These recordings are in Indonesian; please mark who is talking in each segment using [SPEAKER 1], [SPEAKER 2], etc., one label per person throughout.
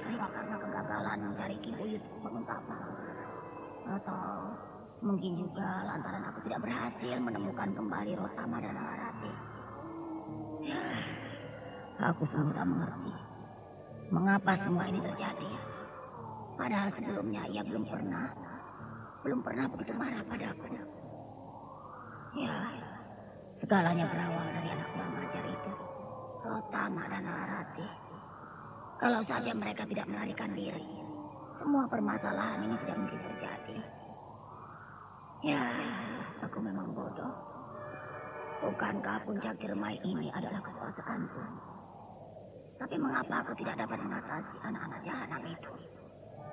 [SPEAKER 1] semua karena kegagalan mencari Ki Buyut Banguntama. Atau mungkin juga lantaran aku tidak berhasil menemukan kembali Rotama dan Nalarati. Ya, aku sudah mengerti mengapa semua ini terjadi. Padahal sebelumnya ia belum pernah begitu marah padaku. Ya, segalanya berawal dari anak buah Majar itu, Rotama dan Nalarati. Kalau saja mereka tidak melarikan diri, semua permasalahan ini tidak mungkin terjadi. Ya, aku memang bodoh. Bukankah puncak Ciremai ini adalah kekuasaanku? Tapi mengapa aku tidak dapat mengatasi anak-anak jahanam itu?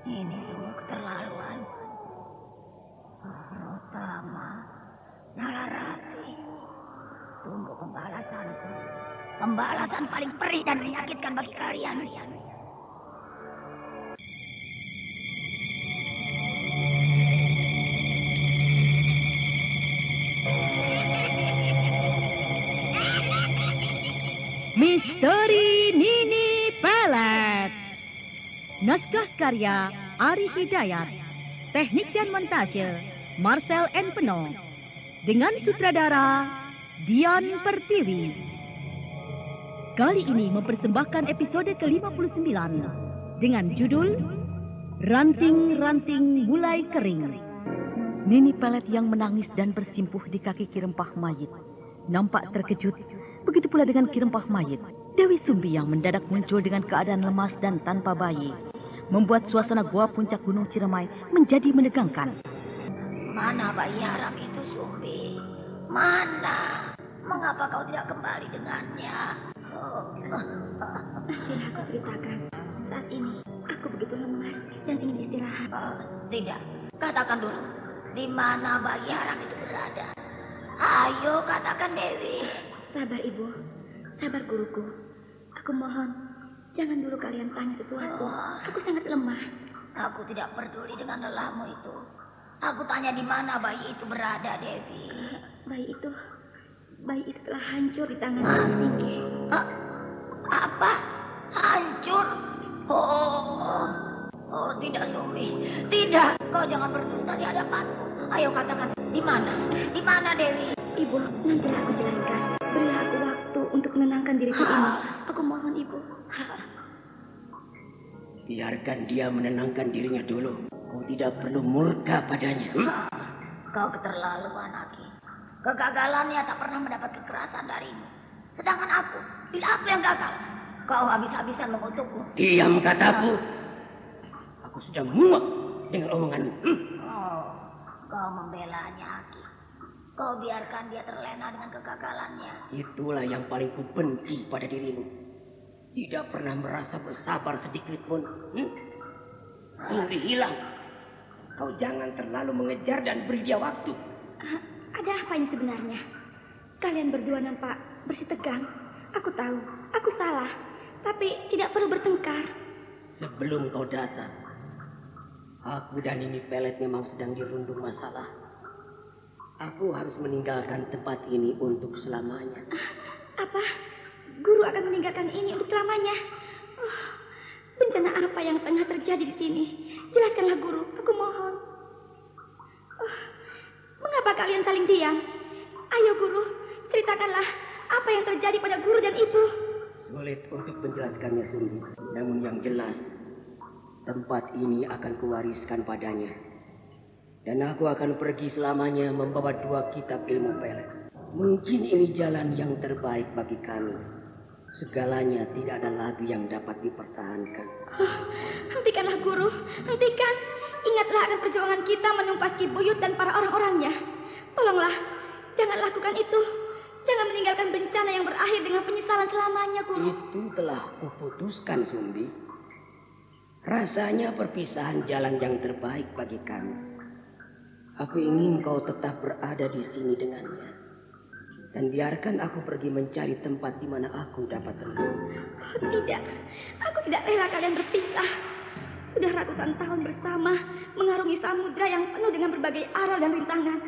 [SPEAKER 1] Ini semua keterlaluan. Rotama, Nalarati, tunggu pembalasanku. Pembalasan paling perih dan menyakitkan bagi kalian.
[SPEAKER 2] Misteri Nini Pelet. Naskah karya Ari Hidayat. Teknik dan montase Marcel N. Peno. Dengan sutradara Dian Pertiwi. Kali ini mempersembahkan episode ke-59 dengan judul Ranting-ranting mulai kering. Nini Pelet yang menangis dan bersimpuh di kaki Ki Rempah mayit nampak terkejut. Begitu pula dengan Ki Rempah mayit, Dewi Sumbi yang mendadak muncul dengan keadaan lemas dan tanpa bayi, membuat suasana gua puncak Gunung Ciremai menjadi menegangkan.
[SPEAKER 1] Mana bayi haram itu, Sumbi? Mana? Mengapa kau tidak kembali dengannya?
[SPEAKER 3] Sudah aku ceritakan. Saat ini aku begitu lemas dan ingin istirahat.
[SPEAKER 1] Tidak, katakan dulu. Di mana bayi haram itu berada? Ayo katakan, Dewi.
[SPEAKER 3] Sabar Ibu, sabar guruku. Aku mohon, jangan dulu kalian tanya sesuatu. Aku sangat lemah.
[SPEAKER 1] Aku tidak peduli dengan lelahmu itu. Aku tanya di mana bayi itu berada, Dewi.
[SPEAKER 3] Bayi itu telah hancur di tangan Guru Singgi.
[SPEAKER 1] Apa? Hancur? Oh, tidak, Sumi. Tidak, kau jangan berdusta di hadapanku. Ayo katakan, di mana? Di mana, Dewi?
[SPEAKER 3] Ibu, nanti aku jelaskan. Berilah aku waktu untuk menenangkan diriku ini. Aku mohon, Ibu.
[SPEAKER 4] Biarkan dia menenangkan dirinya dulu. Kau tidak perlu murka padanya.
[SPEAKER 1] Kau keterlaluan, Aki. Kegagalannya tak pernah mendapat kekerasan darimu. Sedangkan aku, bila aku yang gagal, kau habis-habisan mengutukku.
[SPEAKER 4] Diam, kataku. Aku sudah muak dengan omonganmu.
[SPEAKER 1] Kau membelanya, Aki. Kau biarkan dia terlena dengan kegagalannya.
[SPEAKER 4] Itulah yang paling kubenci pada dirimu. Tidak pernah merasa bersabar sedikit pun. Sumbi hilang. Kau jangan terlalu mengejar dan beri dia waktu.
[SPEAKER 3] Ada apa ini sebenarnya? Kalian berdua nampak bersitegang. Aku tahu, aku salah. Tapi tidak perlu bertengkar.
[SPEAKER 4] Sebelum kau datang, aku dan Nini Pelet memang sedang dirundung masalah. Aku harus meninggalkan tempat ini untuk selamanya.
[SPEAKER 3] Apa? Guru akan meninggalkan ini untuk selamanya? Bencana apa yang tengah terjadi di sini? Jelaskanlah, Guru. Aku mohon. Mengapa kalian saling diam? Ayo, Guru. Ceritakanlah apa yang terjadi pada Guru dan Ibu.
[SPEAKER 4] Sulit untuk menjelaskannya, Sumbi. Namun yang jelas, tempat ini akan kuwariskan padanya. Dan aku akan pergi selamanya membawa 2 kitab ilmu pelet. Mungkin ini jalan yang terbaik bagi kami. Segalanya tidak ada lagi yang dapat dipertahankan.
[SPEAKER 3] Hentikanlah, Guru. Hentikan. Ingatlah akan perjuangan kita menumpas Ki Buyut dan para orang-orangnya. Tolonglah, jangan lakukan itu. Jangan meninggalkan bencana yang berakhir dengan penyesalan selamanya, Guru.
[SPEAKER 4] Itu telah kuputuskan, Sumbi. Rasanya perpisahan jalan yang terbaik bagi kami. Aku ingin kau tetap berada di sini dengannya. Dan biarkan aku pergi mencari tempat di mana aku dapat tenang.
[SPEAKER 3] Oh, tidak. Aku tidak rela kalian berpisah. Sudah ratusan tahun bersama, mengarungi samudra yang penuh dengan berbagai aral dan rintangan.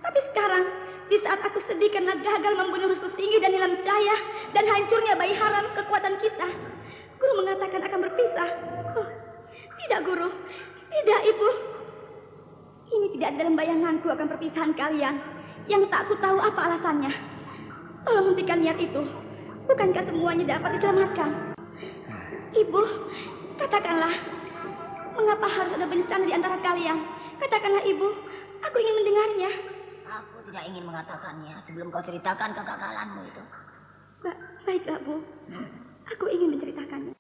[SPEAKER 3] Tapi sekarang, di saat aku sedih karena gagal membunuh Rustu Singgi dan Nilam Jaya dan hancurnya bayi haram kekuatan kita, Guru mengatakan akan berpisah. Tidak, Guru. Tidak, Ibu. Ini tidak dalam bayanganku akan perpisahan kalian. Yang tak aku tahu apa alasannya. Tolong hentikan niat itu. Bukankah semuanya dapat diselamatkan? Ibu, katakanlah. Mengapa harus ada bencana di antara kalian? Katakanlah, Ibu. Aku ingin mendengarnya.
[SPEAKER 1] Aku tidak ingin mengatakannya sebelum kau ceritakan kegagalanmu itu.
[SPEAKER 3] Baiklah, Bu. Aku ingin menceritakannya.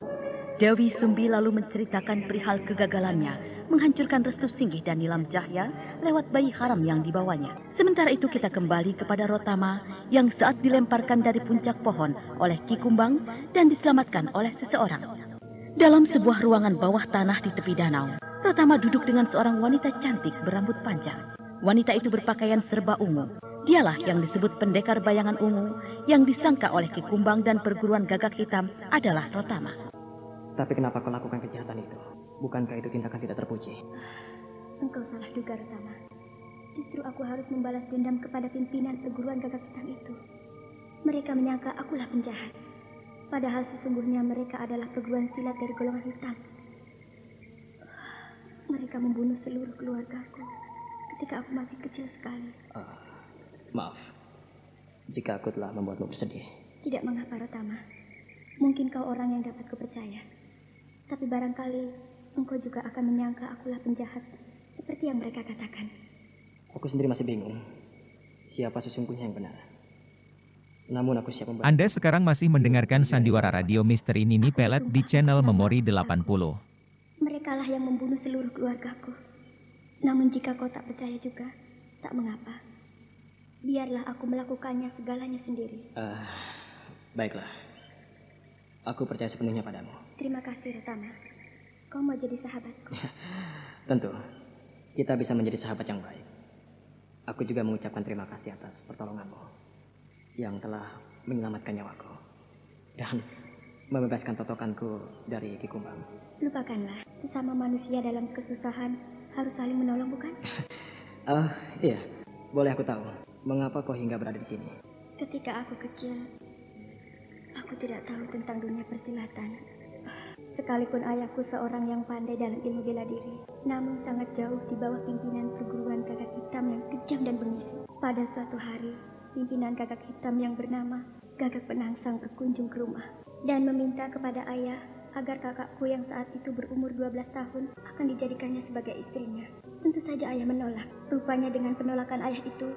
[SPEAKER 2] Dewi Sumbi lalu menceritakan perihal kegagalannya menghancurkan restu Singgih dan Nilam Cahya lewat bayi haram yang dibawanya. Sementara itu kita kembali kepada Rotama yang saat dilemparkan dari puncak pohon oleh Ki Kumbang dan diselamatkan oleh seseorang. Dalam sebuah ruangan bawah tanah di tepi danau, Rotama duduk dengan seorang wanita cantik berambut panjang. Wanita itu berpakaian serba ungu. Dialah yang disebut pendekar bayangan ungu yang disangka oleh Ki Kumbang dan perguruan Gagak Hitam adalah Rotama.
[SPEAKER 5] Tapi kenapa kau lakukan kejahatan itu? Bukankah itu tindakan tidak terpuji?
[SPEAKER 3] Engkau salah duga, Rotama. Justru aku harus membalas dendam kepada pimpinan perguruan Gagak Hitam itu. Mereka menyangka akulah penjahat. Padahal sesungguhnya mereka adalah perguruan silat dari golongan hitam. Mereka membunuh seluruh keluargaku ketika aku masih kecil sekali.
[SPEAKER 5] Maaf, jika aku telah membuatmu bersedih.
[SPEAKER 3] Tidak mengapa, Rotama. Mungkin kau orang yang dapat kupercaya. Tapi barangkali engkau juga akan menyangka akulah penjahat seperti yang mereka katakan.
[SPEAKER 5] Aku sendiri masih bingung siapa sesungguhnya yang benar. Namun aku siap membantu.
[SPEAKER 6] Anda sekarang masih mendengarkan Sandiwara Radio Misteri Nini Pelet di channel Memori 80.
[SPEAKER 3] Merekalah yang membunuh seluruh keluargaku. Namun jika kau tak percaya juga, tak mengapa. Biarlah aku melakukannya segalanya sendiri.
[SPEAKER 5] Baiklah. Aku percaya sepenuhnya padamu.
[SPEAKER 3] Terima kasih, Rotama. Kau mau jadi sahabatku.
[SPEAKER 5] Tentu. Kita bisa menjadi sahabat yang baik. Aku juga mengucapkan terima kasih atas pertolonganmu yang telah menyelamatkan nyawaku dan membebaskan totokanku dari Ki Kumbang.
[SPEAKER 3] Lupakanlah, sesama manusia dalam kesusahan harus saling menolong, bukan?
[SPEAKER 5] Iya. Boleh aku tahu mengapa kau hingga berada di sini?
[SPEAKER 3] Ketika aku kecil, aku tidak tahu tentang dunia persilatan. Sekalipun ayahku seorang yang pandai dalam ilmu bela diri, namun sangat jauh di bawah pimpinan perguruan Gagak Hitam yang kejam dan bengis. Pada suatu hari, pimpinan Gagak Hitam yang bernama Gagak Penangsang berkunjung ke rumah dan meminta kepada ayah agar kakakku yang saat itu berumur 12 tahun akan dijadikannya sebagai istrinya. Tentu saja ayah menolak. Rupanya dengan penolakan ayah itu,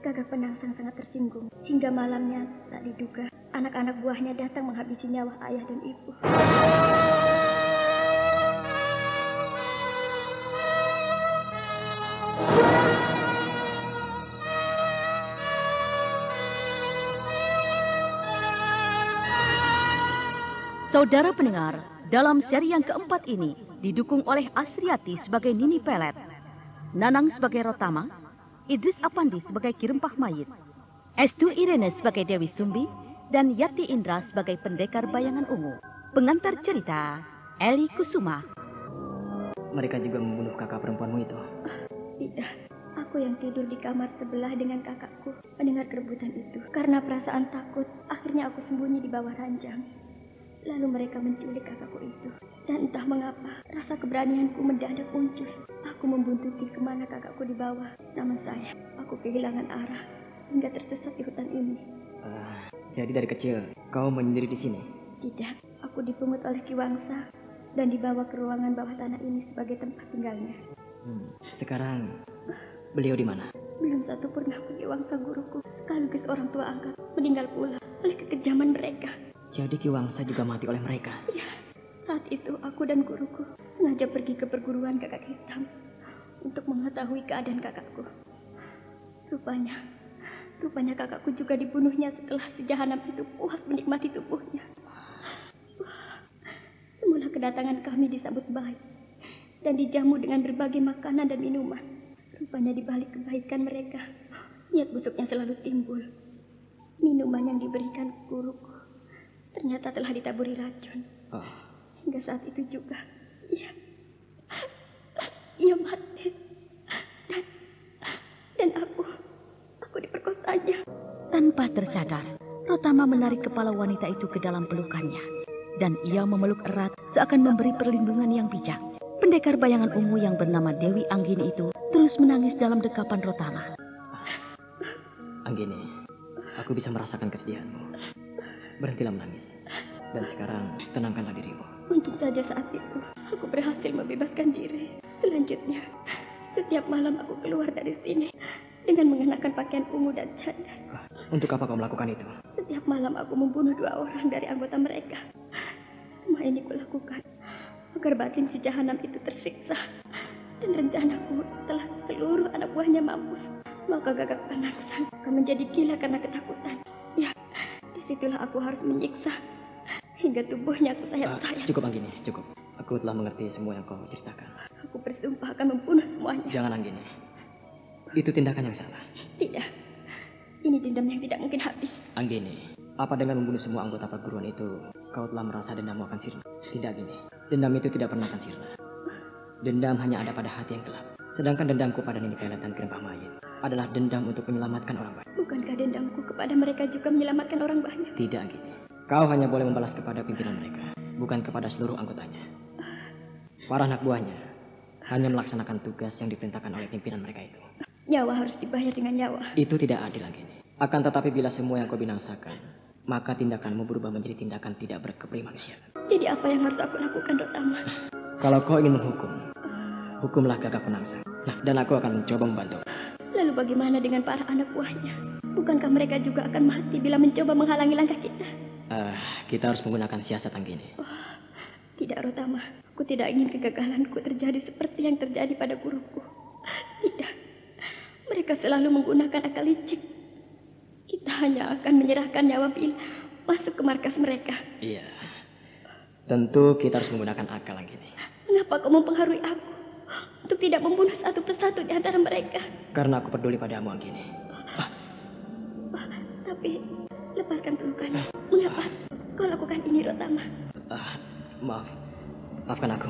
[SPEAKER 3] Gagak Penangsang sangat tersinggung. Hingga malamnya, tak diduga, anak-anak buahnya datang menghabisi nyawa ayah dan ibu.
[SPEAKER 2] Saudara pendengar, dalam seri yang keempat ini didukung oleh Asriati sebagai Nini Pelet, Nanang sebagai Rotama, Idris Apandi sebagai Ki Rempah Mayit, Estu Irene sebagai Dewi Sumbi, dan Yati Indra sebagai pendekar bayangan ungu. Pengantar cerita, Eli Kusuma.
[SPEAKER 5] Mereka juga membunuh kakak perempuanmu itu.
[SPEAKER 3] Tidak, aku yang tidur di kamar sebelah dengan kakakku mendengar kerebutan itu. Karena perasaan takut, akhirnya aku sembunyi di bawah ranjang. Lalu mereka menculik kakakku itu. Dan entah mengapa, rasa keberanianku mendadak muncul. Aku membuntuti kemana kakakku dibawa. Namun sayang, aku kehilangan arah hingga tersesat di hutan ini.
[SPEAKER 5] Jadi dari kecil, kau menyendiri di sini?
[SPEAKER 3] Tidak, aku dipungut oleh Ki Wangsa dan dibawa ke ruangan bawah tanah ini sebagai tempat tinggalnya.
[SPEAKER 5] Sekarang, beliau di mana?
[SPEAKER 3] Belum satu pun Ki Wangsa guruku, sekaligus orang tua angkat, meninggal pula oleh kekejaman mereka.
[SPEAKER 5] Jadi Ki Wangsa juga mati oleh mereka?
[SPEAKER 3] Ya, saat itu aku dan guruku sengaja pergi ke perguruan Gagak Hitam untuk mengetahui keadaan kakakku. Rupanya kakakku juga dibunuhnya setelah si jahanam itu puas menikmati tubuhnya. Semula kedatangan kami disambut baik dan dijamu dengan berbagai makanan dan minuman. Rupanya di balik kebaikan mereka, niat busuknya selalu timbul. Minuman yang diberikan guruku ternyata telah ditaburi racun. Hingga saat itu juga ia mati. Dan aku diperkosanya.
[SPEAKER 2] Tanpa tersadar, Rotama menarik kepala wanita itu ke dalam pelukannya. Dan ia memeluk erat seakan memberi perlindungan yang bijak. pendekar bayangan ungu yang bernama Dewi Anggini itu terus menangis dalam dekapan Rotama.
[SPEAKER 5] Anggini, aku bisa merasakan kesedihanmu. Berhentilah menangis. Dan sekarang tenangkanlah dirimu.
[SPEAKER 3] Untung saja saat itu aku berhasil membebaskan diri. Selanjutnya, setiap malam aku keluar dari sini dengan mengenakan pakaian ungu dan cadar.
[SPEAKER 5] Untuk apa kau melakukan itu?
[SPEAKER 3] Setiap malam aku membunuh 2 orang dari anggota mereka. Semua ini kulakukan agar batin si jahanam itu tersiksa. Dan rencanaku setelah seluruh anak buahnya mampus, maka Gagak Penangsang akan menjadi gila karena ketakutan. Ya, disitulah aku harus menyiksa hingga tubuhnya aku sayat-sayat.
[SPEAKER 5] Cukup Anggini, cukup. Aku telah mengerti semua yang kau ceritakan.
[SPEAKER 3] Aku bersumpah akan membunuh semuanya.
[SPEAKER 5] Jangan Anggini. Itu tindakan yang salah.
[SPEAKER 3] Tidak. Ini dendam yang tidak mungkin habis.
[SPEAKER 5] Anggini, apa dengan membunuh semua anggota perguruan itu, kau telah merasa dendammu akan sirna? Tidak Anggini. Dendam itu tidak pernah akan sirna. Dendam hanya ada pada hati yang gelap. Sedangkan dendamku pada Nini Pelet dan Kirempah Mayit adalah dendam untuk menyelamatkan orang banyak.
[SPEAKER 3] Bukankah dendamku kepada mereka juga menyelamatkan orang banyak?
[SPEAKER 5] Tidak Anggini. Kau hanya boleh membalas kepada pimpinan mereka, bukan kepada seluruh anggotanya. Para anak buahnya hanya melaksanakan tugas yang diperintahkan oleh pimpinan mereka itu.
[SPEAKER 3] Nyawa harus dibayar dengan nyawa.
[SPEAKER 5] Itu tidak adil Anggini. Akan tetapi bila semua yang kau binasakan, maka tindakanmu berubah menjadi tindakan tidak berkemanusiaan.
[SPEAKER 3] Jadi apa yang harus aku lakukan, Rotama?
[SPEAKER 5] Kalau kau ingin menghukum, hukumlah Gagak Penangsang. Nah, dan aku akan mencoba membantu.
[SPEAKER 3] Lalu bagaimana dengan para anak buahnya? Bukankah mereka juga akan mati bila mencoba menghalangi langkah kita?
[SPEAKER 5] Kita harus menggunakan siasat Anggini.
[SPEAKER 3] Tidak, Rotama. Aku tidak ingin kegagalanku terjadi seperti yang terjadi pada guruku. Tidak. Mereka selalu menggunakan akal licik. Kita hanya akan menyerahkan nyawa bila masuk ke markas mereka.
[SPEAKER 5] Iya. Tentu kita harus menggunakan akal Anggini.
[SPEAKER 3] Mengapa kau mempengaruhi aku untuk tidak membunuh satu persatu di antara mereka?
[SPEAKER 5] Karena aku peduli padamu Anggini.
[SPEAKER 3] Tapi lepaskan pelukannya. Mengapa kau lakukan ini, Rotama?
[SPEAKER 5] Maafkan aku.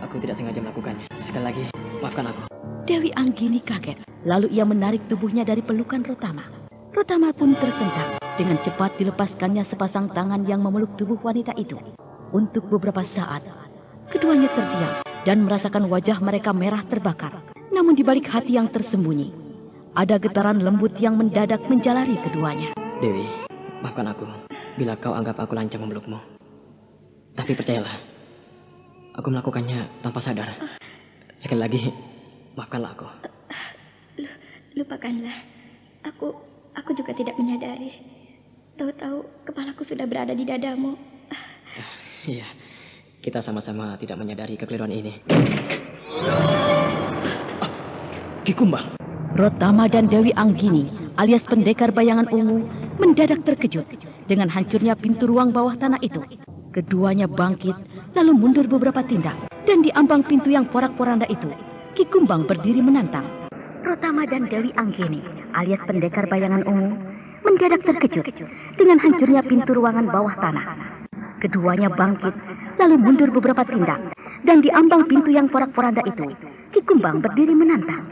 [SPEAKER 5] Aku tidak sengaja melakukannya. Sekali lagi, maafkan aku.
[SPEAKER 2] Dewi Anggini kaget. Lalu ia menarik tubuhnya dari pelukan Rotama. Rotama pun tersentak. Dengan cepat dilepaskannya sepasang tangan yang memeluk tubuh wanita itu. Untuk beberapa saat, keduanya terdiam dan merasakan wajah mereka merah terbakar. Namun di balik hati yang tersembunyi, ada getaran lembut yang mendadak menjalari keduanya.
[SPEAKER 5] Dewi, maafkan aku bila kau anggap aku lancang memelukmu. Tapi percayalah, aku melakukannya tanpa sadar. Sekali lagi, maafkanlah aku.
[SPEAKER 3] Lupakanlah. Aku juga tidak menyadari. Tahu-tahu kepalaku sudah berada di dadamu.
[SPEAKER 5] Iya, kita sama-sama tidak menyadari kekeliruan ini. Ki Kumbang.
[SPEAKER 2] Rotama dan Dewi Anggini alias pendekar bayangan ungu mendadak terkejut dengan hancurnya pintu ruang bawah tanah itu. Keduanya bangkit lalu mundur beberapa tindak dan di ambang pintu yang porak-poranda itu Ki Kumbang berdiri menantang. Rotama dan Dewi Anggini alias pendekar bayangan ungu mendadak terkejut dengan hancurnya pintu ruangan bawah tanah. Keduanya bangkit lalu mundur beberapa tindak dan di ambang pintu yang porak-poranda itu Ki Kumbang berdiri menantang.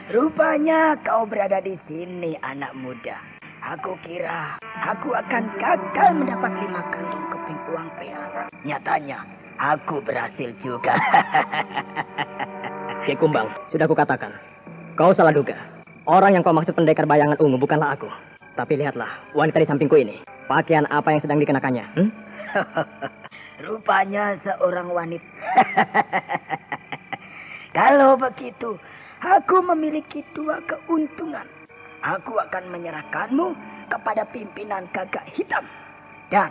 [SPEAKER 7] Rupanya kau berada di sini, anak muda. Aku kira aku akan gagal mendapat 5 kantung keping uang perak. Nyatanya, aku berhasil juga.
[SPEAKER 5] Ki Kumbang, sudah kukatakan. Kau salah duga. Orang yang kau maksud pendekar bayangan ungu bukanlah aku. Tapi lihatlah, wanita di sampingku ini. Pakaian apa yang sedang dikenakannya?
[SPEAKER 7] Rupanya seorang wanita. Kalau begitu, aku memiliki 2 keuntungan. Aku akan menyerahkanmu kepada pimpinan Gagak Hitam. Dan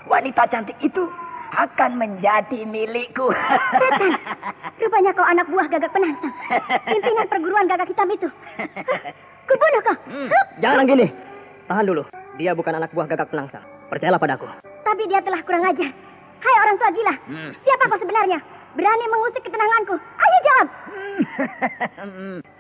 [SPEAKER 7] wanita cantik itu akan menjadi milikku.
[SPEAKER 3] Setan, rupanya kau anak buah Gagak Penangsang. Pimpinan perguruan Gagak Hitam itu. Kubunuh kau.
[SPEAKER 5] Jangan gini. Tahan dulu. Dia bukan anak buah Gagak Penangsang. Percayalah padaku.
[SPEAKER 3] Tapi dia telah kurang ajar. Hai orang tua gila. Siapa kau sebenarnya? Berani mengusik ketenanganku. Ayo jawab.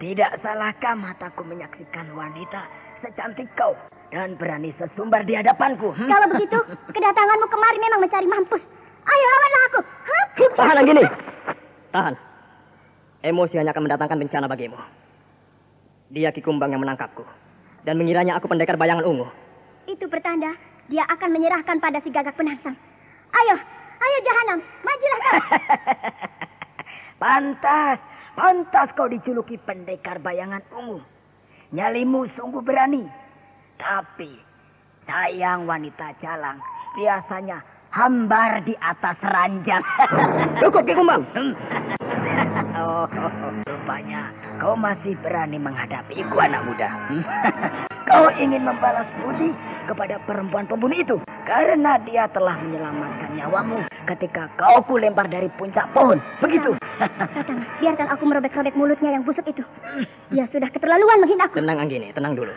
[SPEAKER 7] Tidak salahkah mataku menyaksikan wanita secantik kau dan berani sesumbar di hadapanku?
[SPEAKER 3] Kalau begitu, kedatanganmu kemari memang mencari mampus. Ayo lawanlah aku.
[SPEAKER 5] Tahan gini. Tahan. Emosi hanya akan mendatangkan bencana bagimu. Dia Ki Kumbang yang menangkapku dan mengiranya aku pendekar bayangan ungu.
[SPEAKER 3] Itu pertanda dia akan menyerahkan pada si Gagak Penangsang. Ayo, Ayo Jahanam, majulah kau.
[SPEAKER 7] Pantas kau dijuluki pendekar bayangan ungu. Nyalimu sungguh berani. Tapi sayang wanita jalang biasanya hambar di atas ranjang.
[SPEAKER 4] Cukup Ki Kumbang.
[SPEAKER 7] Rupanya kau masih berani menghadapiku, anak muda. Kau ingin membalas budi kepada perempuan pembunuh itu karena dia telah menyelamatkan nyawamu ketika kau kulempar dari puncak pohon. Begitu.
[SPEAKER 3] Ratama, biarkan aku merobek-robek mulutnya yang busuk itu. Dia sudah keterlaluan menghina aku.
[SPEAKER 5] Tenang Anggini, tenang dulu.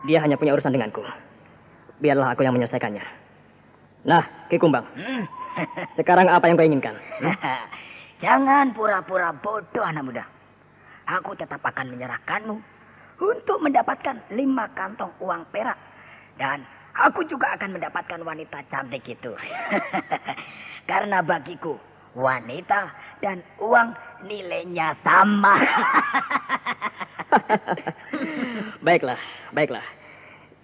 [SPEAKER 5] Dia hanya punya urusan denganku. Biarlah aku yang menyelesaikannya. Nah, Ki Kumbang. Sekarang apa yang kau inginkan?
[SPEAKER 7] Jangan pura-pura bodoh, anak muda. Aku tetap akan menyerahkanmu untuk mendapatkan 5 kantong uang perak. Dan aku juga akan mendapatkan wanita cantik itu. Karena bagiku, wanita dan uang nilainya sama.
[SPEAKER 5] Baiklah.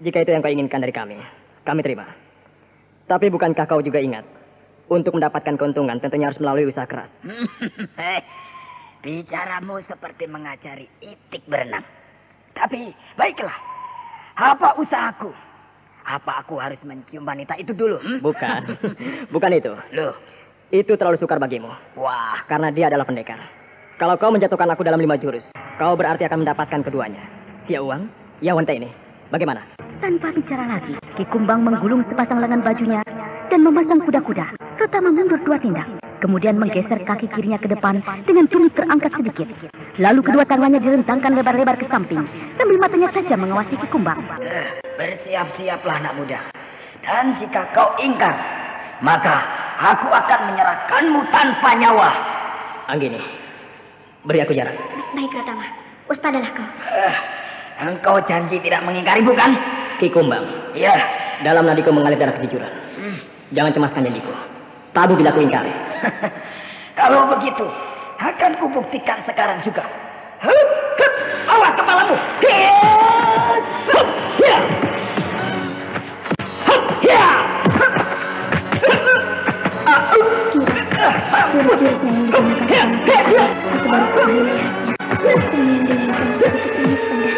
[SPEAKER 5] Jika itu yang kau inginkan dari kami terima. Tapi bukankah kau juga ingat, untuk mendapatkan keuntungan tentunya harus melalui usaha keras.
[SPEAKER 7] Bicaramu seperti mengajari itik berenang. Tapi baiklah, apa usahaku? Apa aku harus mencium wanita itu dulu?
[SPEAKER 5] Bukan itu.
[SPEAKER 7] Loh,
[SPEAKER 5] itu terlalu sukar bagimu.
[SPEAKER 7] wah,
[SPEAKER 5] Karena dia adalah pendekar. Kalau kau menjatuhkan aku dalam 5 jurus, kau berarti akan mendapatkan keduanya. Ya uang, ya wanita ini. Bagaimana?
[SPEAKER 2] Tanpa bicara lagi, Ki Kumbang menggulung sepasang lengan bajunya dan memasang kuda-kuda. Ratama mundur 2 tindak, kemudian menggeser kaki kirinya ke depan dengan turun terangkat sedikit. Lalu kedua tangannya direntangkan lebar-lebar ke samping, sambil matanya saja mengawasi Ki Kumbang.
[SPEAKER 7] bersiap-siaplah anak muda. Dan jika kau ingkar, maka aku akan menyerahkanmu tanpa nyawa.
[SPEAKER 5] Anggini, beri aku jarak.
[SPEAKER 3] Baik Ratama, waspadalah kau.
[SPEAKER 7] Engkau janji tidak mengingkari, bukan?
[SPEAKER 5] Ki Kumbang,
[SPEAKER 7] Iya.
[SPEAKER 5] dalam nadiku mengalir darah kejujuran. Jangan cemaskan janjiku. Tabu bila ku ingkari.
[SPEAKER 7] Kalau begitu, akan kubuktikan sekarang juga. Awas kepalamu.
[SPEAKER 3] Jurus-jurusnya yang digunakan Ratama saat ini, aku baru sekali melihatnya. Aku menyandingkan begitu tinggi tandas.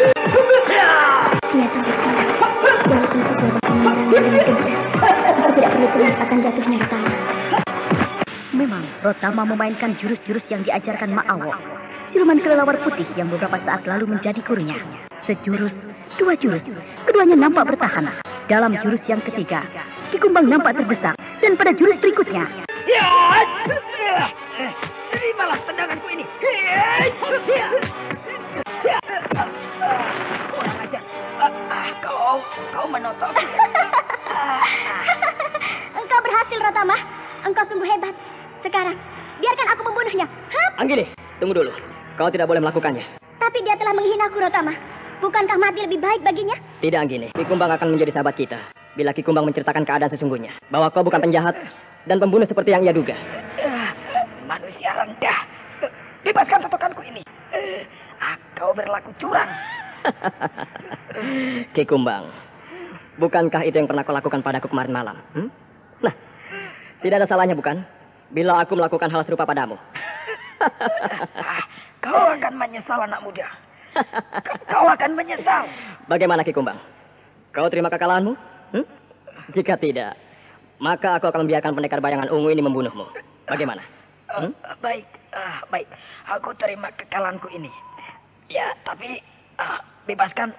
[SPEAKER 3] Dia tampil kuat, walaupun sebuah menyerang dengan kencang. Aku tidak perlu cemas akan jatuhnya Ratama.
[SPEAKER 2] Memang Rotama memainkan jurus-jurus yang diajarkan Ma'awo, siluman kelelawar putih yang beberapa saat lalu menjadi gurunya. Sejurus, 2 jurus, keduanya nampak bertahan. Dalam jurus yang ketiga, Ki Kumbang nampak terdesak, dan pada jurus berikutnya,
[SPEAKER 7] Terimalah tendanganku ini. Kurang ajar. Kau menotok.
[SPEAKER 3] Engkau berhasil Ratama. Engkau sungguh hebat. Sekarang, biarkan aku membunuhnya.
[SPEAKER 5] Anggini, tunggu dulu. Kau tidak boleh melakukannya.
[SPEAKER 3] Tapi dia telah menghinaku Ratama. Bukankah mati lebih baik baginya?
[SPEAKER 5] Tidak Anggini, Ki Kumbang akan menjadi sahabat kita bila Ki Kumbang menceritakan keadaan sesungguhnya, bahwa kau bukan penjahat dan pembunuh seperti yang ia duga.
[SPEAKER 7] Manusia rendah. Bebaskan totokanku ini. Kau berlaku curang.
[SPEAKER 5] Ki Kumbang, bukankah itu yang pernah kau lakukan padaku kemarin malam? Nah, tidak ada salahnya bukan? Bila aku melakukan hal serupa padamu.
[SPEAKER 7] Kau akan menyesal, anak muda. Kau akan menyesal.
[SPEAKER 5] Bagaimana Ki Kumbang? Kau terima kekalahanmu? Jika tidak, maka aku akan membiarkan pendekar bayangan ungu ini membunuhmu. Bagaimana?
[SPEAKER 7] Baik. Aku terima kekalahanku ini. Ya, tapi bebaskan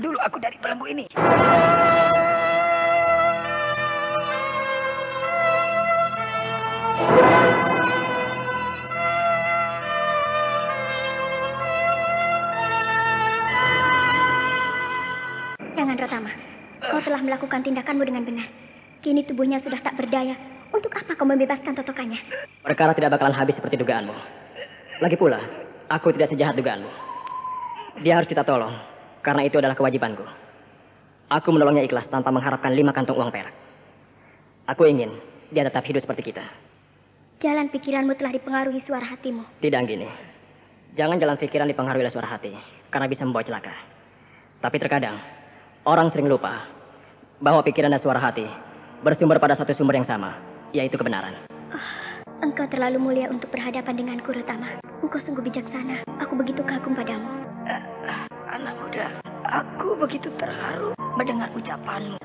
[SPEAKER 7] dulu aku dari belenggu ini.
[SPEAKER 3] Jangan Ratama. Kau telah melakukan tindakanmu dengan benar. Kini tubuhnya sudah tak berdaya. Untuk apa kau membebaskan totokannya?
[SPEAKER 5] Perkara tidak bakalan habis seperti dugaanmu. Lagi pula, aku tidak sejahat dugaanmu. Dia harus kita tolong, karena itu adalah kewajibanku. Aku menolongnya ikhlas tanpa mengharapkan 5 kantong uang perak. Aku ingin dia tetap hidup seperti kita.
[SPEAKER 3] Jalan pikiranmu telah dipengaruhi suara hatimu.
[SPEAKER 5] Tidak gini. Jangan jalan pikiran dipengaruhi oleh suara hati, karena bisa membawa celaka. Tapi terkadang, orang sering lupa bahwa pikiran dan suara hati bersumber pada satu sumber yang sama, yaitu kebenaran.
[SPEAKER 3] Engkau terlalu mulia untuk berhadapan denganku, Rotama. Engkau sungguh bijaksana. Aku begitu kagum padamu.
[SPEAKER 7] Anak muda, aku begitu terharu mendengar ucapanmu.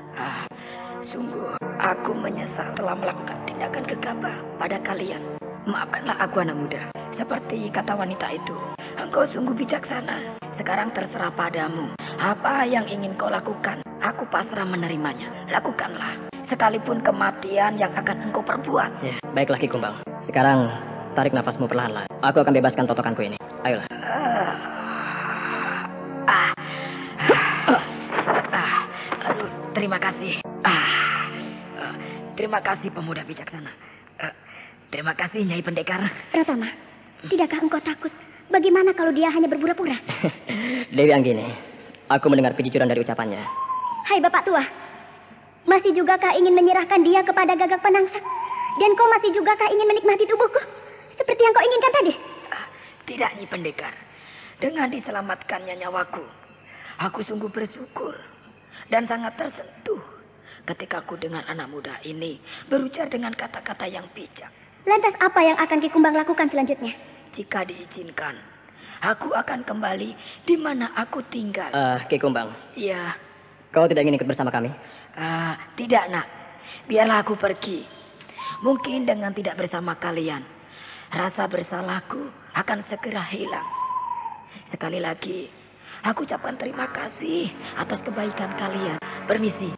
[SPEAKER 7] Sungguh, aku menyesal telah melakukan tindakan gegabah pada kalian. Maafkanlah aku, anak muda. Seperti kata wanita itu, engkau sungguh bijaksana. Sekarang terserah padamu. Apa yang ingin kau lakukan, aku pasrah menerimanya. Lakukanlah, sekalipun kematian yang akan engkau perbuat.
[SPEAKER 5] Ya, baiklah Ki Kumbang. Sekarang tarik nafasmu perlahan-lahan. Aku akan bebaskan totokanku ini. Ayolah.
[SPEAKER 7] Aduh, terima kasih. Terima kasih pemuda bijaksana. Terima kasih Nyai Pendekar.
[SPEAKER 3] Rotama, tidakkah engkau takut? Bagaimana kalau dia hanya berpura-pura?
[SPEAKER 5] Dewi Anggini, aku mendengar kejujuran dari ucapannya.
[SPEAKER 3] Hai Bapak Tua, masih jugakah ingin menyerahkan dia kepada Gagak Penangsang? Dan kau masih jugakah ingin menikmati tubuhku? Seperti yang kau inginkan tadi?
[SPEAKER 7] Tidak, Nyi Pendekar. Dengan diselamatkannya nyawaku, aku sungguh bersyukur dan sangat tersentuh ketika aku dengan anak muda ini berujar dengan kata-kata yang bijak.
[SPEAKER 3] Lantas apa yang akan Ki Kumbang lakukan selanjutnya?
[SPEAKER 7] Jika diizinkan, aku akan kembali di mana aku tinggal.
[SPEAKER 5] Ki Kumbang.
[SPEAKER 7] Iya.
[SPEAKER 5] Kau tidak ingin ikut bersama kami?
[SPEAKER 7] Tidak, nak. Biarlah aku pergi. Mungkin dengan tidak bersama kalian, rasa bersalahku akan segera hilang. Sekali lagi, aku ucapkan terima kasih atas kebaikan kalian. Permisi.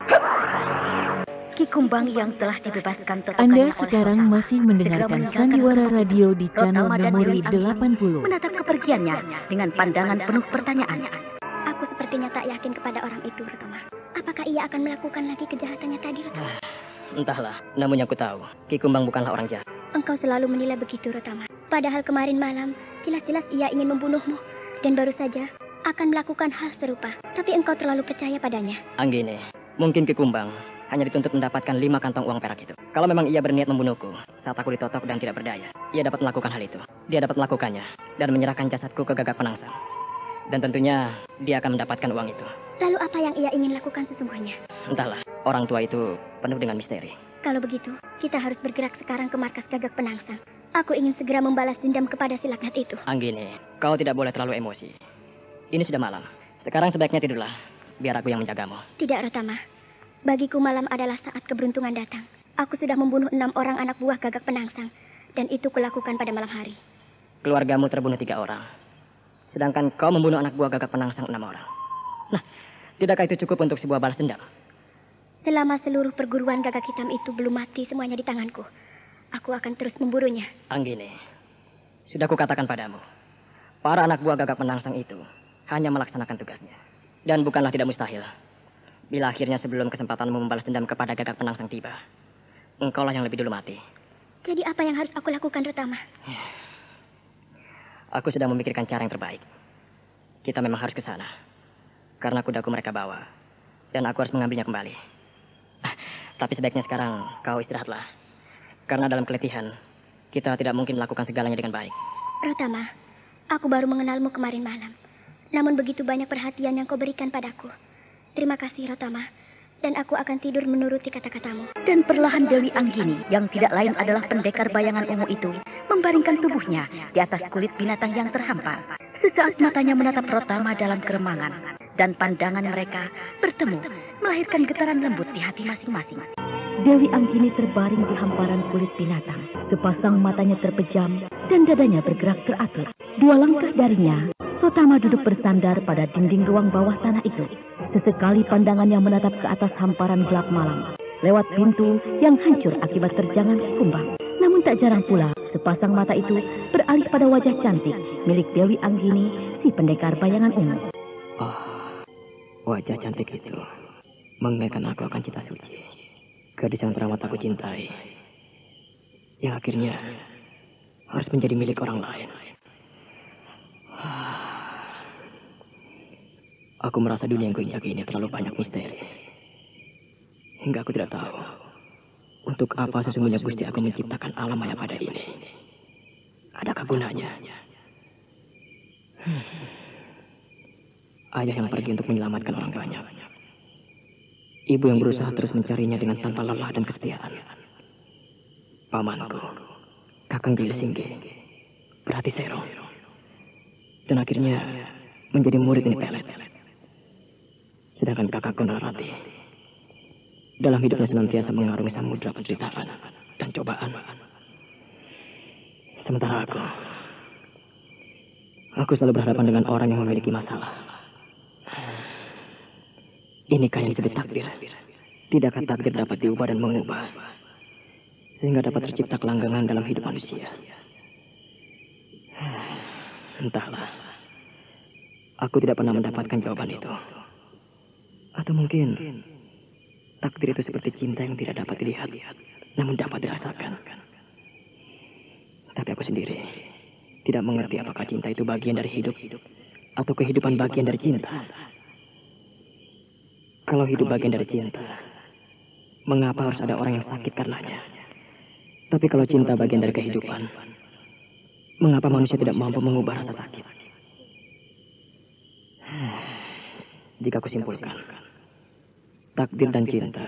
[SPEAKER 2] Ki Kumbang yang telah dibebaskan totokannya
[SPEAKER 8] Anda
[SPEAKER 2] oleh
[SPEAKER 8] sekarang
[SPEAKER 2] Rotama
[SPEAKER 8] masih mendengarkan Sandiwara Radio di channel
[SPEAKER 2] Rotama dan
[SPEAKER 8] Memori
[SPEAKER 2] Dewi Anggini
[SPEAKER 8] 80.
[SPEAKER 2] menatap kepergiannya dengan pandangan penuh pertanyaan.
[SPEAKER 3] Aku sepertinya tak yakin kepada orang itu, Rotama. Apakah ia akan melakukan lagi kejahatannya tadi, Rotama?
[SPEAKER 5] Entahlah, namun yang ku tahu, Ki Kumbang bukanlah orang jahat.
[SPEAKER 3] Engkau selalu menilai begitu, Rotama. Padahal kemarin malam, jelas-jelas ia ingin membunuhmu. Dan baru saja akan melakukan hal serupa. Tapi engkau terlalu percaya padanya.
[SPEAKER 5] Anggini, mungkin Ki Kumbang hanya dituntut mendapatkan 5 kantong uang perak itu. Kalau memang ia berniat membunuhku saat aku ditotok dan tidak berdaya, ia dapat melakukan hal itu. Dia dapat melakukannya dan menyerahkan jasadku ke Gagak Penangsang. Dan tentunya dia akan mendapatkan uang itu.
[SPEAKER 3] Lalu apa yang ia ingin lakukan sesungguhnya?
[SPEAKER 5] Entahlah, orang tua itu penuh dengan misteri.
[SPEAKER 3] Kalau begitu, kita harus bergerak sekarang ke markas Gagak Penangsang. Aku ingin segera membalas dendam kepada si laknat itu.
[SPEAKER 5] Anggini, kau tidak boleh terlalu emosi. Ini sudah malam. Sekarang sebaiknya tidurlah, biar aku yang menjagamu.
[SPEAKER 3] Tidak, Rotama. Bagiku malam adalah saat keberuntungan datang. Aku sudah membunuh 6 orang anak buah Gagak Penangsang. Dan itu kulakukan pada malam hari.
[SPEAKER 5] Keluargamu terbunuh 3 orang. Sedangkan kau membunuh anak buah Gagak Penangsang 6 orang. Nah, tidakkah itu cukup untuk sebuah balas dendam?
[SPEAKER 3] Selama seluruh perguruan Gagak Hitam itu belum mati semuanya di tanganku, aku akan terus memburunya.
[SPEAKER 5] Anggini, sudah kukatakan padamu, para anak buah Gagak Penangsang itu hanya melaksanakan tugasnya. Dan bukanlah tidak mustahil, bila akhirnya sebelum kesempatanmu membalas dendam kepada Gagak Penangsang tiba, engkaulah yang lebih dulu mati.
[SPEAKER 3] Jadi apa yang harus aku lakukan, Rotama?
[SPEAKER 5] Aku sudah memikirkan cara yang terbaik. Kita memang harus ke sana. Karena kudaku mereka bawa. Dan aku harus mengambilnya kembali. Tapi sebaiknya sekarang kau istirahatlah. Karena dalam keletihan, kita tidak mungkin melakukan segalanya dengan baik.
[SPEAKER 3] Rotama, aku baru mengenalmu kemarin malam. Namun begitu banyak perhatian yang kau berikan padaku. Terima kasih, Rotama. Dan aku akan tidur menuruti kata-katamu.
[SPEAKER 2] Dan perlahan Dewi Anggini, yang tidak lain adalah pendekar bayangan ungu itu, membaringkan tubuhnya di atas kulit binatang yang terhampar. Sesaat matanya menatap Rotama dalam keremangan. Dan pandangan mereka bertemu, melahirkan getaran lembut di hati masing-masing. Dewi Anggini terbaring di hamparan kulit binatang. Sepasang matanya terpejam dan dadanya bergerak teratur. 2 langkah darinya, Rotama duduk bersandar pada dinding ruang bawah tanah itu. Sesekali pandangannya menatap ke atas hamparan gelap malam, lewat pintu yang hancur akibat terjangan Ki Kumbang. Namun tak jarang pula, sepasang mata itu beralih pada wajah cantik milik Dewi Anggini, si pendekar bayangan ungu.
[SPEAKER 5] Oh, wajah cantik itu mengingatkan aku akan cinta suci. Gadis yang teramat aku cintai, yang akhirnya harus menjadi milik orang lain. Aku merasa dunia yang kuinjaki ini terlalu banyak misteri. Hingga aku tidak tahu untuk apa sesungguhnya Gusti Agung menciptakan alam maya pada ini. Adakah gunanya? Ayah yang pergi untuk menyelamatkan orang banyak. Ibu yang berusaha terus mencarinya dengan tanpa lelah dan kesetiaan. pamanku, Kakang Gilisingge, berhati serong, dan akhirnya menjadi murid ini Pelet. Sedangkan kakakku Narati dalam hidupnya senantiasa mengarungi samudra penderitaan dan cobaan. Sementara aku selalu berhadapan dengan orang yang memiliki masalah. Inikah yang disebut takdir? Tidakkah takdir dapat diubah dan mengubah, sehingga dapat tercipta kelanggengan dalam hidup manusia? Entahlah. Aku tidak pernah mendapatkan jawaban itu. Atau mungkin takdir itu seperti cinta yang tidak dapat dilihat, namun dapat dirasakan. Tapi aku sendiri tidak mengerti apakah cinta itu bagian dari hidup atau kehidupan bagian dari cinta. Kalau hidup bagian dari cinta, mengapa harus ada orang yang sakit karenanya? Tapi kalau cinta bagian dari kehidupan, mengapa manusia tidak mampu mengubah rasa sakit? Jika aku simpulkan, takdir dan cinta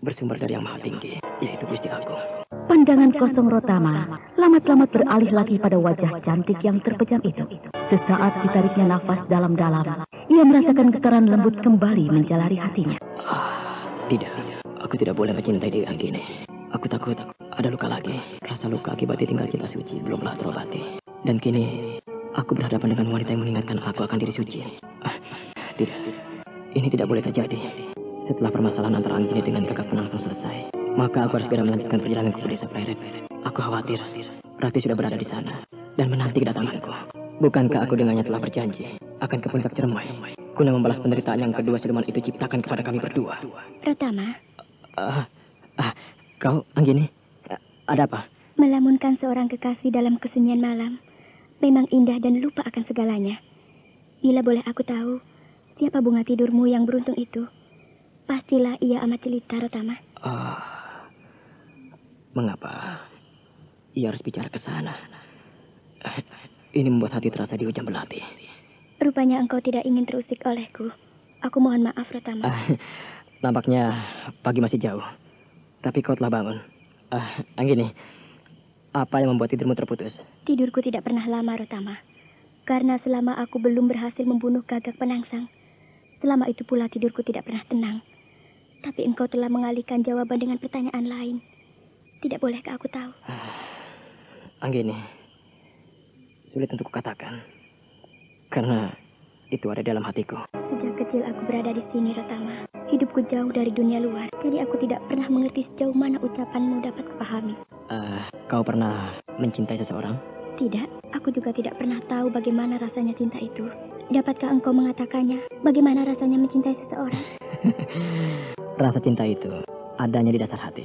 [SPEAKER 5] bersumber dari yang maha tinggi, yaitu Gusti Agung.
[SPEAKER 2] Pandangan kosong Rotama lamat-lamat beralih lagi pada wajah cantik yang terpejam itu. Sesaat ditariknya nafas dalam-dalam, ia merasakan getaran lembut kembali menjalari hatinya.
[SPEAKER 5] Tidak, aku tidak boleh mencintai diri Anggini. Aku takut ada luka lagi. Rasa luka akibat ditinggal cinta suci belumlah terobati. Dan kini aku berhadapan dengan wanita yang mengingatkan aku akan diri suci. Tidak, ini tidak boleh terjadi. Setelah permasalahan antara Anggini dengan Gagak Penangsang selesai, maka aku harus segera melanjutkan perjalananku ke desa Pleret. Aku khawatir Rati sudah berada di sana dan menanti kedatanganku. Bukankah aku dengannya telah berjanji akan ke puncak Cermai guna membalas penderitaan yang kedua siluman itu ciptakan kepada kami berdua?
[SPEAKER 3] Rotama,
[SPEAKER 5] Kau, Anggini, ada apa?
[SPEAKER 3] melamunkan seorang kekasih dalam kesunyian malam memang indah dan lupa akan segalanya. Bila boleh aku tahu, siapa bunga tidurmu yang beruntung itu? Pastilah ia amat jelita, Rotama.
[SPEAKER 5] Mengapa ia harus bicara ke sana? Ini membuat hati terasa di ujung belati.
[SPEAKER 3] Rupanya engkau tidak ingin terusik olehku. Aku mohon maaf, Rotama.
[SPEAKER 5] Nampaknya pagi masih jauh, tapi kau telah bangun. Anggini, apa yang membuat tidurmu terputus?
[SPEAKER 3] Tidurku tidak pernah lama, Rotama. Karena selama aku belum berhasil membunuh Gagak Penangsang, selama itu pula tidurku tidak pernah tenang. Tapi engkau telah mengalihkan jawaban dengan pertanyaan lain. Tidak bolehkah aku tahu?
[SPEAKER 5] Anggini, sulit untuk kukatakan. Karena itu ada dalam hatiku.
[SPEAKER 3] Sejak kecil aku berada di sini, Rotama. Hidupku jauh dari dunia luar. Jadi aku tidak pernah mengerti sejauh mana ucapanmu dapat kupahami.
[SPEAKER 5] Kau pernah mencintai seseorang?
[SPEAKER 3] Tidak, aku juga tidak pernah tahu bagaimana rasanya cinta itu. Dapatkah engkau mengatakannya? Bagaimana rasanya mencintai seseorang?
[SPEAKER 5] Rasa cinta itu adanya di dasar hati.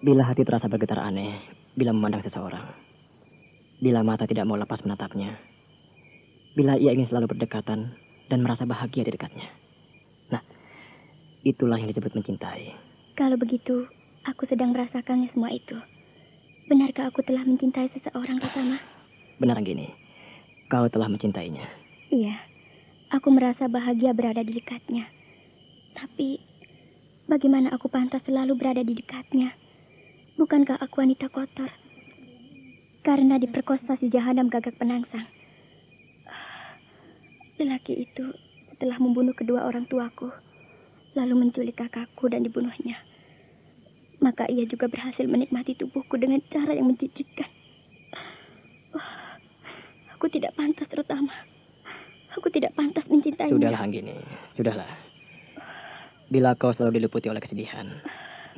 [SPEAKER 5] Bila hati terasa bergetar aneh bila memandang seseorang. Bila mata tidak mau lepas menatapnya. Bila ia ingin selalu berdekatan dan merasa bahagia di dekatnya. Nah, itulah yang disebut mencintai.
[SPEAKER 3] Kalau begitu, aku sedang merasakannya semua itu. Benarkah aku telah mencintai seseorang, Rotama?
[SPEAKER 5] Benar gini, kau telah mencintainya.
[SPEAKER 3] Iya, aku merasa bahagia berada di dekatnya. Tapi, bagaimana aku pantas selalu berada di dekatnya? Bukankah aku wanita kotor? Karena diperkosa si jahanam Gagak Penangsang. Lelaki itu setelah membunuh kedua orang tuaku, lalu menculik kakakku dan dibunuhnya. Maka ia juga berhasil menikmati tubuhku dengan cara yang menjijikkan. Aku tidak pantas, Rotama. Aku tidak pantas mencintainya.
[SPEAKER 5] Sudahlah, Anggini. Sudahlah. Bila kau selalu diliputi oleh kesedihan,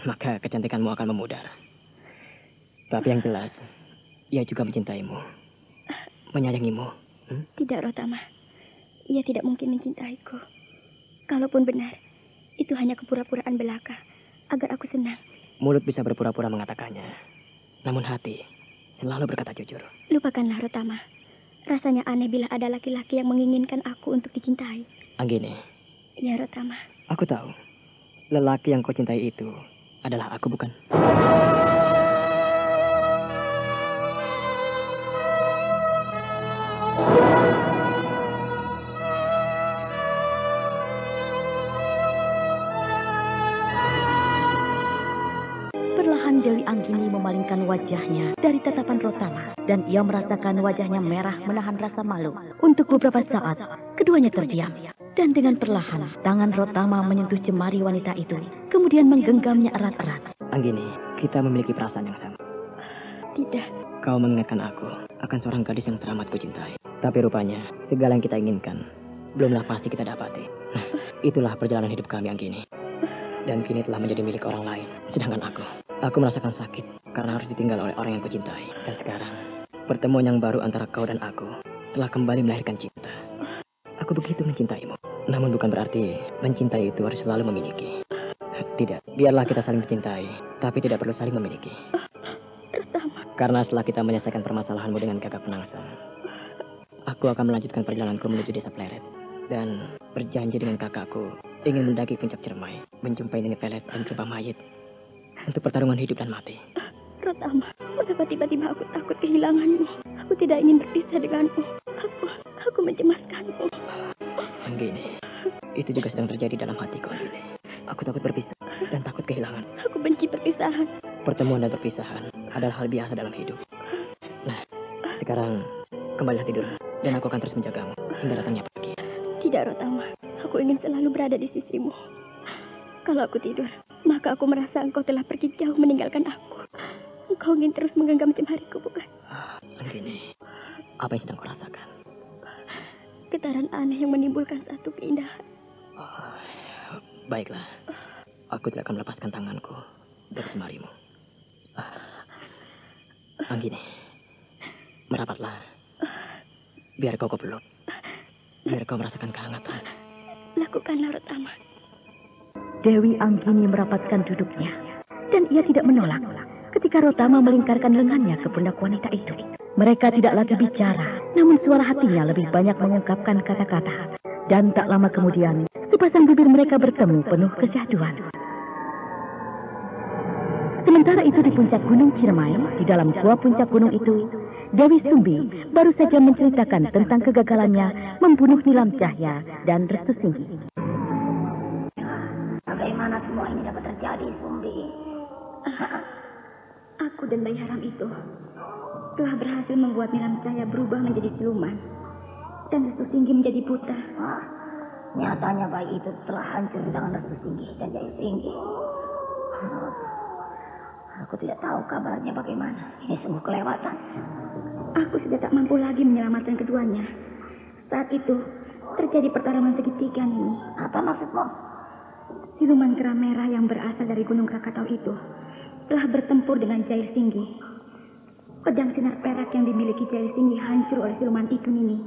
[SPEAKER 5] maka kecantikanmu akan memudar. Tapi yang jelas, ia juga mencintaimu. Menyayangimu.
[SPEAKER 3] Tidak, Rotama. Ia tidak mungkin mencintaiku. Kalaupun benar, itu hanya kepura-puraan belaka agar aku senang.
[SPEAKER 5] Mulut bisa berpura-pura mengatakannya. Namun hati selalu berkata jujur.
[SPEAKER 3] Lupakanlah, Rotama. Rasanya aneh bila ada laki-laki yang menginginkan aku untuk dicintai.
[SPEAKER 5] Anggini.
[SPEAKER 3] Ya, Rotama.
[SPEAKER 5] Aku tahu. Lelaki yang kau cintai itu adalah aku, bukan?
[SPEAKER 2] Perlahan Dewi Anggini memalingkan wajahnya dari tatapan Rotama dan ia merasakan wajahnya merah menahan rasa malu. Untuk beberapa saat, keduanya terdiam. Dan dengan perlahan, tangan Rotama menyentuh jemari wanita itu, kemudian menggenggamnya erat-erat.
[SPEAKER 5] Anggini, kita memiliki perasaan yang sama.
[SPEAKER 3] Tidak.
[SPEAKER 5] Kau mengingatkan aku akan seorang gadis yang teramat kucintai. Tapi rupanya, segala yang kita inginkan belumlah pasti kita dapati. Itulah perjalanan hidup kami, Anggini. Dan kini telah menjadi milik orang lain. Sedangkan aku merasakan sakit karena harus ditinggal oleh orang yang kucintai. Dan sekarang, pertemuan yang baru antara kau dan aku telah kembali melahirkan cinta. Aku begitu mencintaimu. Namun bukan berarti mencintai itu harus selalu memiliki. Tidak, biarlah kita saling mencintai, tapi tidak perlu saling memiliki. Karena setelah kita menyelesaikan permasalahanmu dengan Kakak Penangsang, aku akan melanjutkan perjalananku menuju desa Pleret. Dan berjanji dengan kakakku ingin mendaki puncak Ciremai, menjumpai Nini Pelet dan Krimpah Mayit untuk pertarungan hidup dan mati.
[SPEAKER 3] Rotama, mengapa tiba-tiba aku takut kehilanganmu? Aku tidak ingin berpisah denganmu. Aku mencemaskanmu.
[SPEAKER 5] Anggini, itu juga sedang terjadi dalam hatiku, Anggini. Aku takut berpisah dan takut kehilangan.
[SPEAKER 3] Aku benci perpisahan.
[SPEAKER 5] Pertemuan dan perpisahan adalah hal biasa dalam hidup. Nah, sekarang kembalilah tidur dan aku akan terus menjagamu hingga datangnya pagi.
[SPEAKER 3] Tidak, Rotama. Aku ingin selalu berada di sisimu. Kalau aku tidur, maka aku merasa engkau telah pergi jauh meninggalkan aku. Engkau ingin terus menggenggam jemariku, bukan?
[SPEAKER 5] Anggini, apa yang sedang kau rasakan?
[SPEAKER 3] Getaran aneh yang menimbulkan satu keindahan.
[SPEAKER 5] Baiklah, aku tidak akan melepaskan tanganku dari jemarimu. Anggini, merapatlah. Biar kau peluk. Biar kau merasakan kehangatan.
[SPEAKER 3] Lakukanlah, Rotama.
[SPEAKER 2] Dewi Anggini merapatkan duduknya dan ia tidak menolak ketika Rotama melingkarkan lengannya ke pundak wanita itu. Mereka tidak lagi bicara, namun suara hatinya lebih banyak mengungkapkan kata-kata. Dan tak lama kemudian, sepasang bibir mereka bertemu penuh kesyahduan. Sementara itu di puncak Gunung Ciremai, di dalam gua puncak gunung itu, Dewi Sumbi baru saja menceritakan tentang kegagalannya membunuh Nilam Cahya dan Restu Singgi.
[SPEAKER 1] Bagaimana semua ini dapat terjadi, Sumbi?
[SPEAKER 3] Aku dan bayi haram itu telah berhasil membuat Nilam Cahya berubah menjadi siluman dan Restu Singgi menjadi buta.
[SPEAKER 1] Nyatanya bayi itu telah hancur di tangan Restu Singgi dan Jaya Singgi. Aku tidak tahu kabarnya bagaimana. Ini sungguh kelewatan.
[SPEAKER 3] Aku sudah tak mampu lagi menyelamatkan keduanya. Saat itu terjadi pertarungan segitiga ini.
[SPEAKER 1] Apa maksudmu?
[SPEAKER 3] Siluman kera merah yang berasal dari Gunung Krakatau itu telah bertempur dengan Jair Singgi. Pedang sinar perak yang dimiliki Jair Singgi hancur oleh siluman itu, Nini.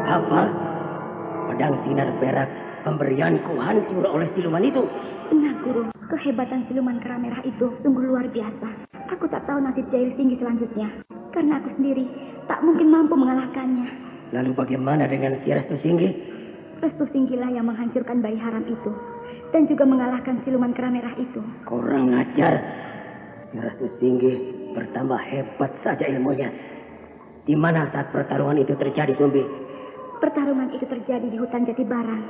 [SPEAKER 4] Apa? Pedang sinar perak pemberianku hancur oleh siluman itu?
[SPEAKER 3] Benar, Guru. Kehebatan siluman kera merah itu sungguh luar biasa. Aku tak tahu nasib Jair Singgi selanjutnya, karena aku sendiri tak mungkin mampu mengalahkannya.
[SPEAKER 4] Lalu bagaimana dengan si Restu Singgi?
[SPEAKER 3] Restu Singgilah yang menghancurkan bayi haram itu dan juga mengalahkan siluman kera merah itu.
[SPEAKER 4] Kurang ajar. Si Restu Singgi bertambah hebat saja ilmunya. Di mana saat pertarungan itu terjadi, Sumbi?
[SPEAKER 3] Pertarungan itu terjadi di hutan Jati Barang.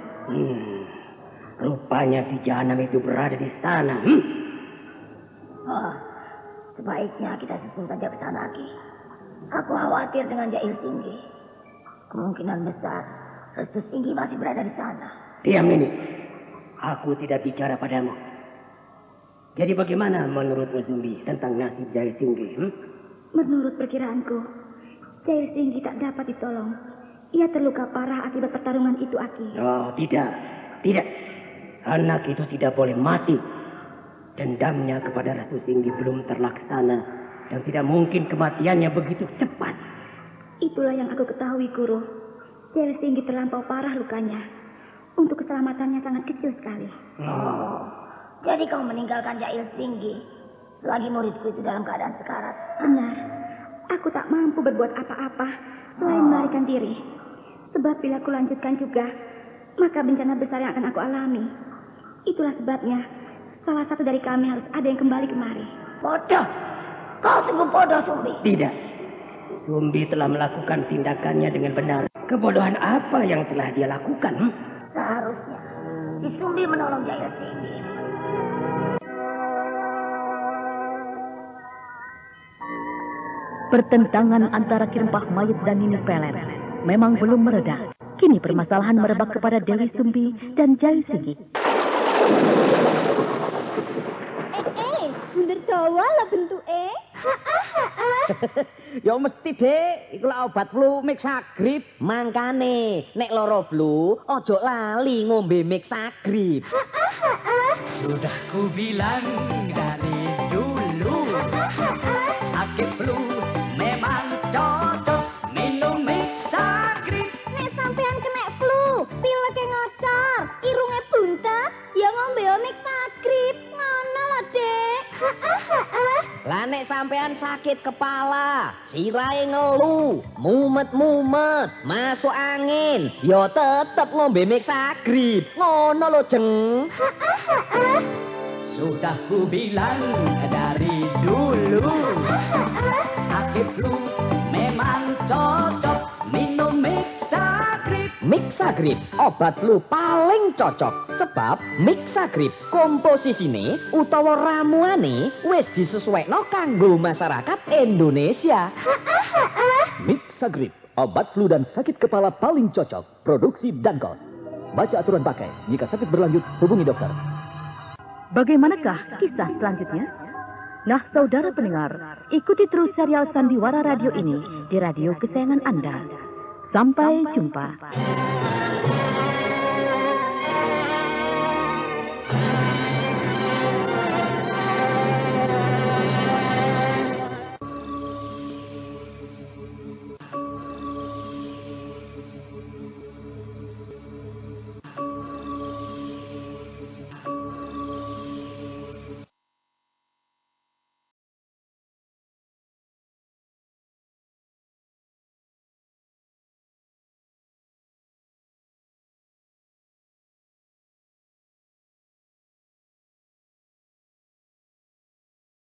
[SPEAKER 4] Rupanya si Jahanam itu berada di sana.
[SPEAKER 1] Sebaiknya kita susun saja ke sana lagi. Aku khawatir dengan Jair Singgi. Kemungkinan besar Restu Singgi masih berada di sana.
[SPEAKER 4] Diam, Nini. Aku tidak bicara padamu. Jadi bagaimana menurutmu, Sumbi, tentang nasib Jair Singgi?
[SPEAKER 3] Menurut perkiraanku, Jair Singgi tak dapat ditolong. Ia terluka parah akibat pertarungan itu, Aki.
[SPEAKER 4] Oh, tidak. Tidak. Anak itu tidak boleh mati. Dendamnya kepada Restu Singgi belum terlaksana dan tidak mungkin kematiannya begitu cepat.
[SPEAKER 3] Itulah yang aku ketahui, Guru. Jair Singgi terlampau parah lukanya. Untuk keselamatannya sangat kecil sekali.
[SPEAKER 1] Jadi kau meninggalkan Jair Singgi selagi muridku itu dalam keadaan sekarat.
[SPEAKER 3] Benar. Aku tak mampu berbuat apa-apa selain melarikan diri. Sebab bila aku lanjutkan juga, maka bencana besar yang akan aku alami. Itulah sebabnya salah satu dari kami harus ada yang kembali kemari.
[SPEAKER 1] Bodoh. Kau sungguh bodoh, Sumbi.
[SPEAKER 4] Tidak. Sumbi telah melakukan tindakannya dengan benar. Kebodohan apa yang telah dia lakukan?
[SPEAKER 1] Seharusnya si Sumbi menolong Jair Singgi.
[SPEAKER 2] Pertentangan antara Ki Rempah Mayit dan Nini Pelet memang belum mereda. Kini permasalahan merebak kepada Dewi Sumbi dan Jayu Singgi.
[SPEAKER 3] Bunder dawa lah bentuke.
[SPEAKER 9] Ya mesti, Dek, iku lak obat flu Mixagrip. Mangkane, nek lara flu, ojo lali ngombe Mixagrip.
[SPEAKER 10] Sudah ku bilang dari dulu, sakit flu memang cocok minum Mixagrip.
[SPEAKER 3] Nek sampean kena flu, pileke ngocor, irunge buntet, ya ngombe Mixagrip. Ngono lho, Dek.
[SPEAKER 9] Lah nek sampean sakit kepala, sirahe ngelu, mumet-mumet, masuk angin, ya tetep ngombe Mixagrip. Ngono lho, Jeng.
[SPEAKER 10] Sudah ku bilang dari dulu, sakit flu memang cocok minum Mixagrip.
[SPEAKER 9] Mixagrip, obat flu paling cocok. Sebab Mixagrip komposisine utawa ramuane wis disesuaikno kanggo masyarakat Indonesia.
[SPEAKER 11] Mixagrip, obat flu dan sakit kepala paling cocok. Produksi Dankos. Baca aturan pakai. Jika sakit berlanjut, hubungi dokter.
[SPEAKER 2] Bagaimanakah kisah selanjutnya? Nah, saudara pendengar, ikuti terus serial Sandiwara Radio ini di radio kesayangan Anda. Sampai jumpa.